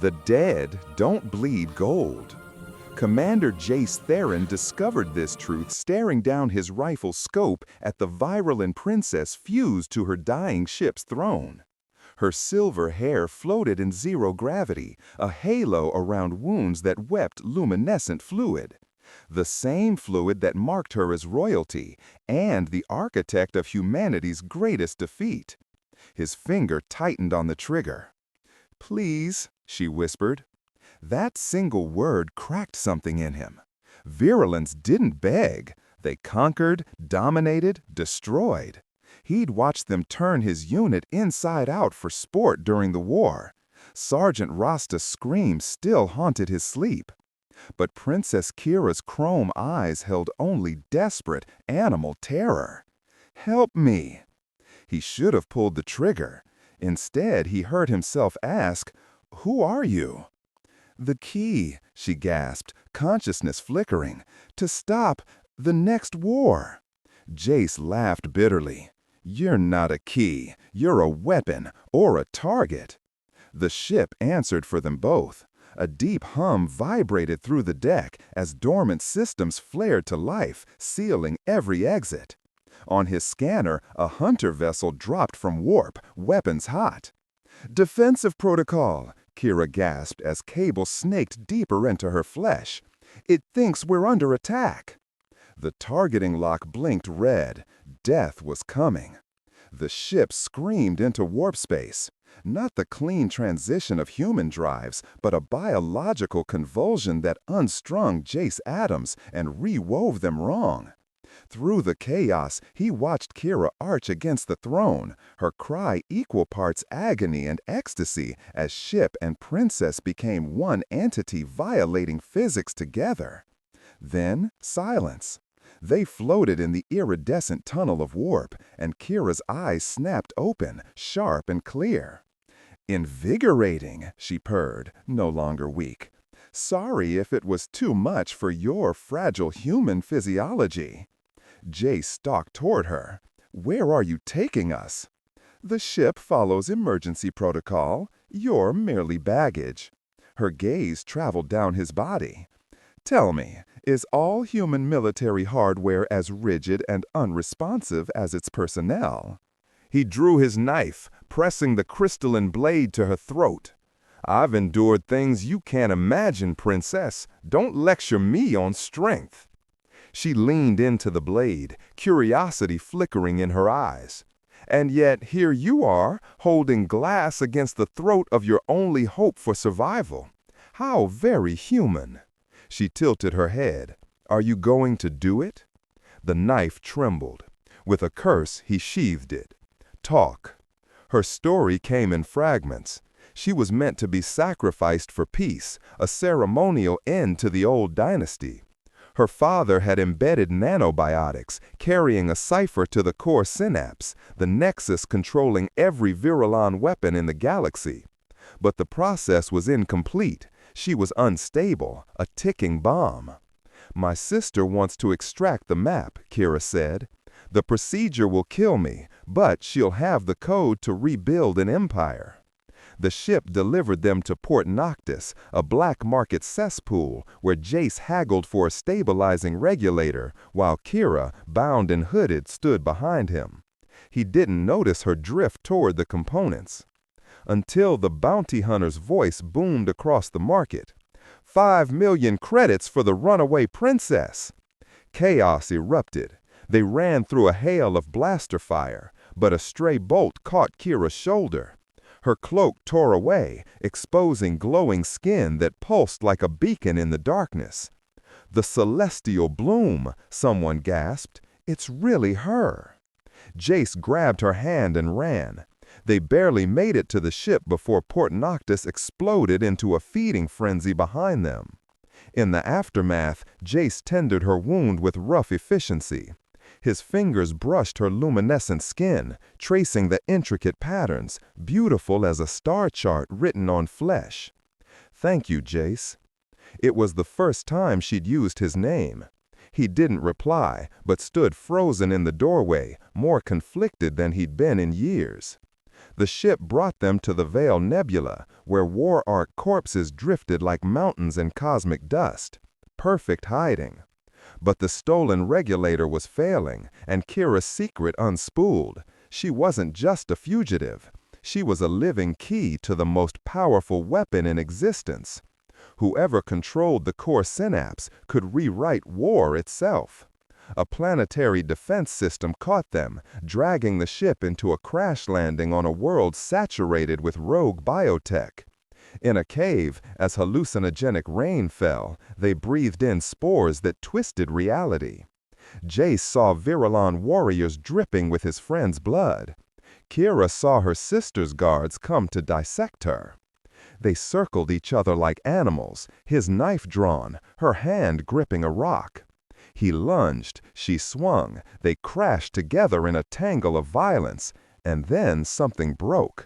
The dead don't bleed gold. Commander Jace Theron discovered this truth staring down his rifle scope at the Virulent princess fused to her dying ship's throne. Her silver hair floated in zero gravity, a halo around wounds that wept luminescent fluid. The same fluid that marked her as royalty and the architect of humanity's greatest defeat. His finger tightened on the trigger. "Please," she whispered. That single word cracked something in him. Virulence didn't beg. They conquered, dominated, destroyed. He'd watched them turn his unit inside out for sport during the war. Sergeant Rasta's scream still haunted his sleep. But Princess Kira's chrome eyes held only desperate, animal terror. "Help me!" He should have pulled the trigger. Instead, he heard himself ask, "Who are you?" "The key," she gasped, consciousness flickering, "to stop the next war." Jace laughed bitterly. "You're not a key. You're a weapon, or a target." The ship answered for them both. A deep hum vibrated through the deck as dormant systems flared to life, sealing every exit. On his scanner, a hunter vessel dropped from warp, weapons hot. "Defensive protocol," Kira gasped as cable snaked deeper into her flesh. "It thinks we're under attack." The targeting lock blinked red. Death was coming. The ship screamed into warp space. Not the clean transition of human drives, but a biological convulsion that unstrung Jace atoms and rewove them wrong. Through the chaos, he watched Kira arch against the throne, her cry equal parts agony and ecstasy as ship and princess became one entity violating physics together. Then, silence. They floated in the iridescent tunnel of warp, and Kira's eyes snapped open, sharp and clear. "Invigorating," she purred, no longer weak. "Sorry if it was too much for your fragile human physiology." Jace stalked toward her. "Where are you taking us?" "The ship follows emergency protocol. You're merely baggage." Her gaze traveled down his body. "Tell me, is all human military hardware as rigid and unresponsive as its personnel?" He drew his knife, pressing the crystalline blade to her throat. "I've endured things you can't imagine, princess. Don't lecture me on strength." She leaned into the blade, curiosity flickering in her eyes. "And yet here you are, holding glass against the throat of your only hope for survival. How very human." She tilted her head. "Are you going to do it?" The knife trembled. With a curse, he sheathed it. "Talk." Her story came in fragments. She was meant to be sacrificed for peace, a ceremonial end to the old dynasty. Her father had embedded nanobiotics, carrying a cipher to the core synapse, the nexus controlling every Virulon weapon in the galaxy. But the process was incomplete. She was unstable, a ticking bomb. "My sister wants to extract the map," Kira said. "The procedure will kill me, but she'll have the code to rebuild an empire." The ship delivered them to Port Noctis, a black market cesspool where Jace haggled for a stabilizing regulator, while Kira, bound and hooded, stood behind him. He didn't notice her drift toward the components. Until the bounty hunter's voice boomed across the market. 5 million credits for the runaway princess!" Chaos erupted. They ran through a hail of blaster fire, but a stray bolt caught Kira's shoulder. Her cloak tore away, exposing glowing skin that pulsed like a beacon in the darkness. "The celestial bloom," someone gasped. "It's really her." Jace grabbed her hand and ran. They barely made it to the ship before Port Noctis exploded into a feeding frenzy behind them. In the aftermath, Jace tended her wound with rough efficiency. His fingers brushed her luminescent skin, tracing the intricate patterns, beautiful as a star chart written on flesh. "Thank you, Jace." It was the first time she'd used his name. He didn't reply, but stood frozen in the doorway, more conflicted than he'd been in years. The ship brought them to the Veil Nebula, where War Ark corpses drifted like mountains in cosmic dust. Perfect hiding. But the stolen regulator was failing, and Kira's secret unspooled. She wasn't just a fugitive. She was a living key to the most powerful weapon in existence. Whoever controlled the core synapse could rewrite war itself. A planetary defense system caught them, dragging the ship into a crash landing on a world saturated with rogue biotech. In a cave, as hallucinogenic rain fell, they breathed in spores that twisted reality. Jace saw Virilon warriors dripping with his friend's blood. Kira saw her sister's guards come to dissect her. They circled each other like animals, his knife drawn, her hand gripping a rock. He lunged, she swung, they crashed together in a tangle of violence, and then something broke.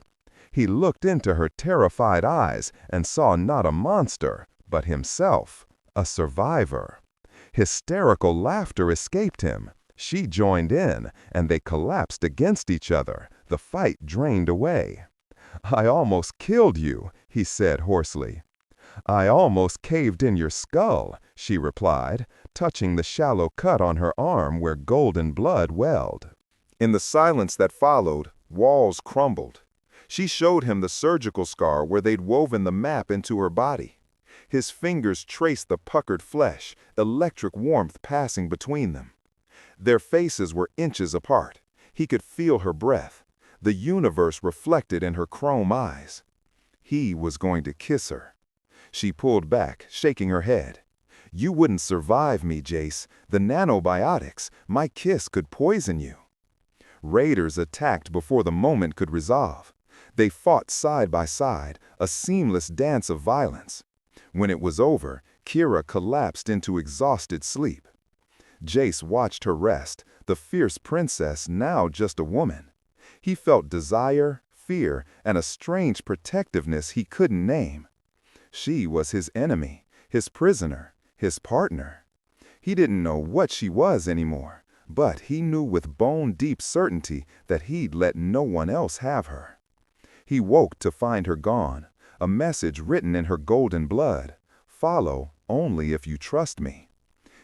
He looked into her terrified eyes and saw not a monster, but himself, a survivor. Hysterical laughter escaped him. She joined in, and they collapsed against each other. The fight drained away. "I almost killed you," he said hoarsely. "I almost caved in your skull," she replied, touching the shallow cut on her arm where golden blood welled. In the silence that followed, walls crumbled. She showed him the surgical scar where they'd woven the map into her body. His fingers traced the puckered flesh, electric warmth passing between them. Their faces were inches apart. He could feel her breath, the universe reflected in her chrome eyes. He was going to kiss her. She pulled back, shaking her head. "You wouldn't survive me, Jace. The nanobiotics, my kiss could poison you." Raiders attacked before the moment could resolve. They fought side by side, a seamless dance of violence. When it was over, Kira collapsed into exhausted sleep. Jace watched her rest, the fierce princess now just a woman. He felt desire, fear, and a strange protectiveness he couldn't name. She was his enemy, his prisoner, his partner. He didn't know what she was anymore, but he knew with bone-deep certainty that he'd let no one else have her. He woke to find her gone, a message written in her golden blood. "Follow only if you trust me."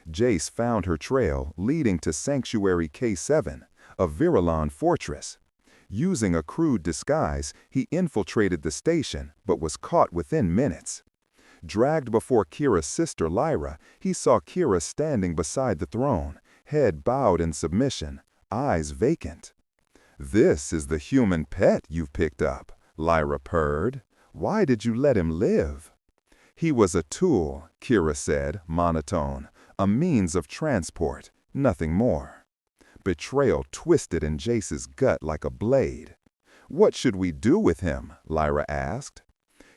Jace found her trail leading to Sanctuary K7, a Virilon fortress. Using a crude disguise, he infiltrated the station, but was caught within minutes. Dragged before Kira's sister Lyra, he saw Kira standing beside the throne, head bowed in submission, eyes vacant. "This is the human pet you've picked up," Lyra purred. "Why did you let him live?" "He was a tool," Kira said, monotone, "a means of transport, nothing more." Betrayal twisted in Jace's gut like a blade. "What should we do with him?" Lyra asked.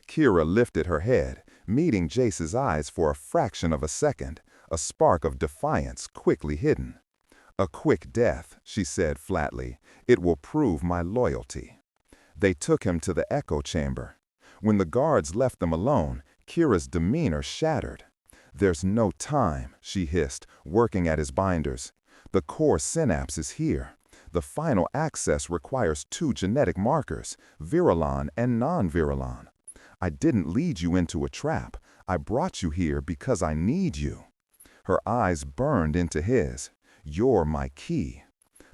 Kira lifted her head, meeting Jace's eyes for a fraction of a second, a spark of defiance quickly hidden. "A quick death," she said flatly. "It will prove my loyalty." They took him to the echo chamber. When the guards left them alone, Kira's demeanor shattered. "There's no time," she hissed, working at his binders. "The core synapse is here. The final access requires 2 genetic markers, Virilon and non-Virilon. I didn't lead you into a trap. I brought you here because I need you." Her eyes burned into his. "You're my key."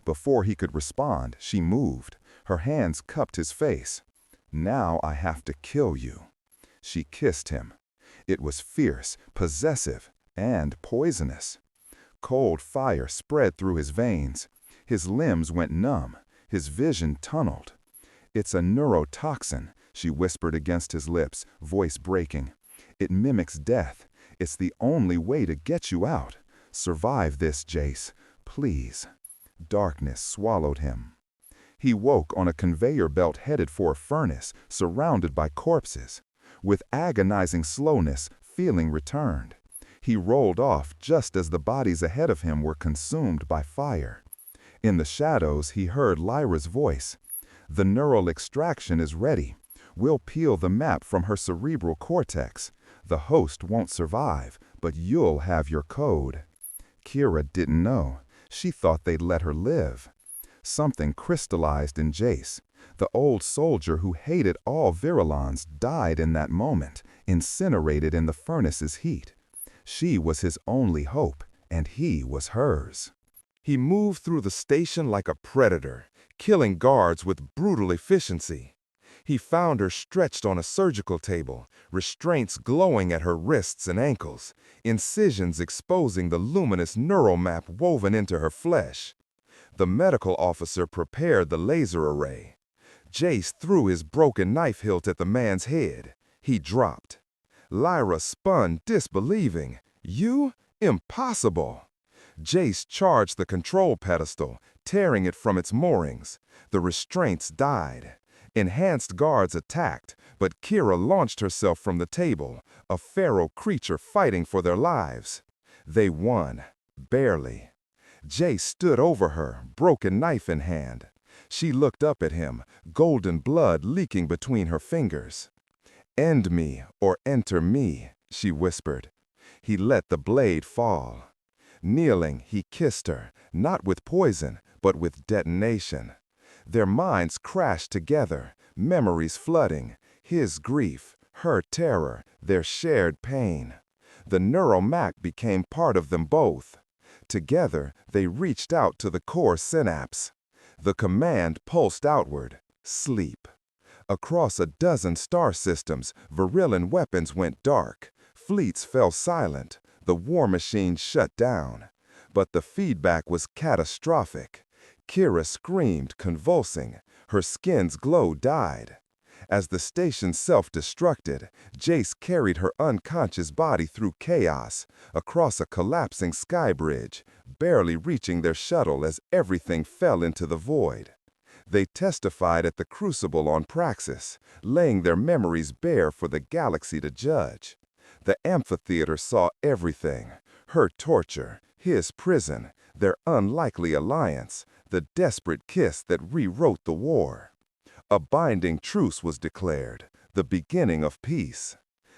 Before he could respond, she moved. Her hands cupped his face. "Now I have to kill you." She kissed him. It was fierce, possessive, and poisonous. Cold fire spread through his veins. His limbs went numb. His vision tunneled. "It's a neurotoxin," she whispered against his lips, voice breaking. "It mimics death. It's the only way to get you out. Survive this, Jace. Please." Darkness swallowed him. He woke on a conveyor belt headed for a furnace, surrounded by corpses. With agonizing slowness, feeling returned. He rolled off just as the bodies ahead of him were consumed by fire. In the shadows, he heard Lyra's voice. "The neural extraction is ready. We'll peel the map from her cerebral cortex. The host won't survive, but you'll have your code." Kira didn't know. She thought they'd let her live. Something crystallized in Jace. The old soldier who hated all Virulons died in that moment, incinerated in the furnace's heat. She was his only hope, and he was hers. He moved through the station like a predator, killing guards with brutal efficiency. He found her stretched on a surgical table, restraints glowing at her wrists and ankles, incisions exposing the luminous neural map woven into her flesh. The medical officer prepared the laser array. Jace threw his broken knife hilt at the man's head. He dropped. Lyra spun, disbelieving. "You? Impossible!" Jace charged the control pedestal, tearing it from its moorings. The restraints died. Enhanced guards attacked, but Kira launched herself from the table, a feral creature fighting for their lives. They won. Barely. Jace stood over her, broken knife in hand. She looked up at him, golden blood leaking between her fingers. "End me or enter me," she whispered. He let the blade fall. Kneeling, he kissed her, not with poison, but with detonation. Their minds crashed together, memories flooding, his grief, her terror, their shared pain. The neural map became part of them both. Together, they reached out to the core synapse. The command pulsed outward, sleep. Across a dozen star systems, Virillan weapons went dark. Fleets fell silent. The war machine shut down. But the feedback was catastrophic. Kira screamed, convulsing. Her skin's glow died. As the station self-destructed, Jace carried her unconscious body through chaos, across a collapsing sky bridge, barely reaching their shuttle as everything fell into the void. They testified at the Crucible on Praxis, laying their memories bare for the galaxy to judge. The amphitheater saw everything: her torture, his prison, their unlikely alliance, the desperate kiss that rewrote the war. A binding truce was declared, the beginning of peace.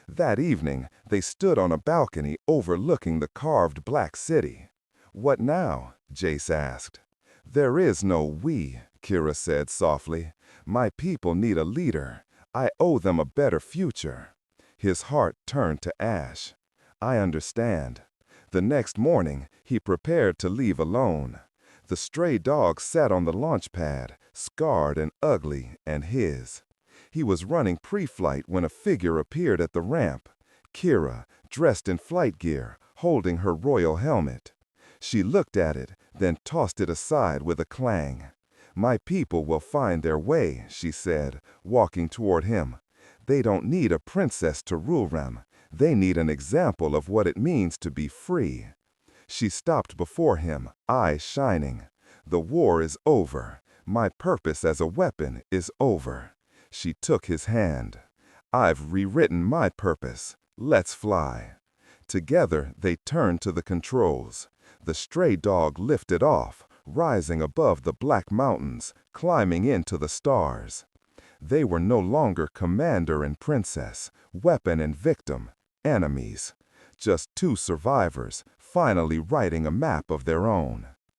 That evening, they stood on a balcony overlooking the carved Black City. "What now?" Jace asked. "There is no we," Kira said softly. "My people need a leader. I owe them a better future." His heart turned to ash. "I understand." The next morning, he prepared to leave alone. The stray dog sat on the launch pad, scarred and ugly, and his. He was running pre-flight when a figure appeared at the ramp. Kira, dressed in flight gear, holding her royal helmet. She looked at it, then tossed it aside with a clang. "My people will find their way," she said, walking toward him. "They don't need a princess to rule them. They need an example of what it means to be free." She stopped before him, eyes shining. "The war is over. My purpose as a weapon is over." She took his hand. "I've rewritten my purpose. Let's fly." Together, they turned to the controls. The stray dog lifted off, rising above the black mountains, climbing into the stars. They were no longer commander and princess, weapon and victim, enemies. Just two survivors, finally writing a map of their own.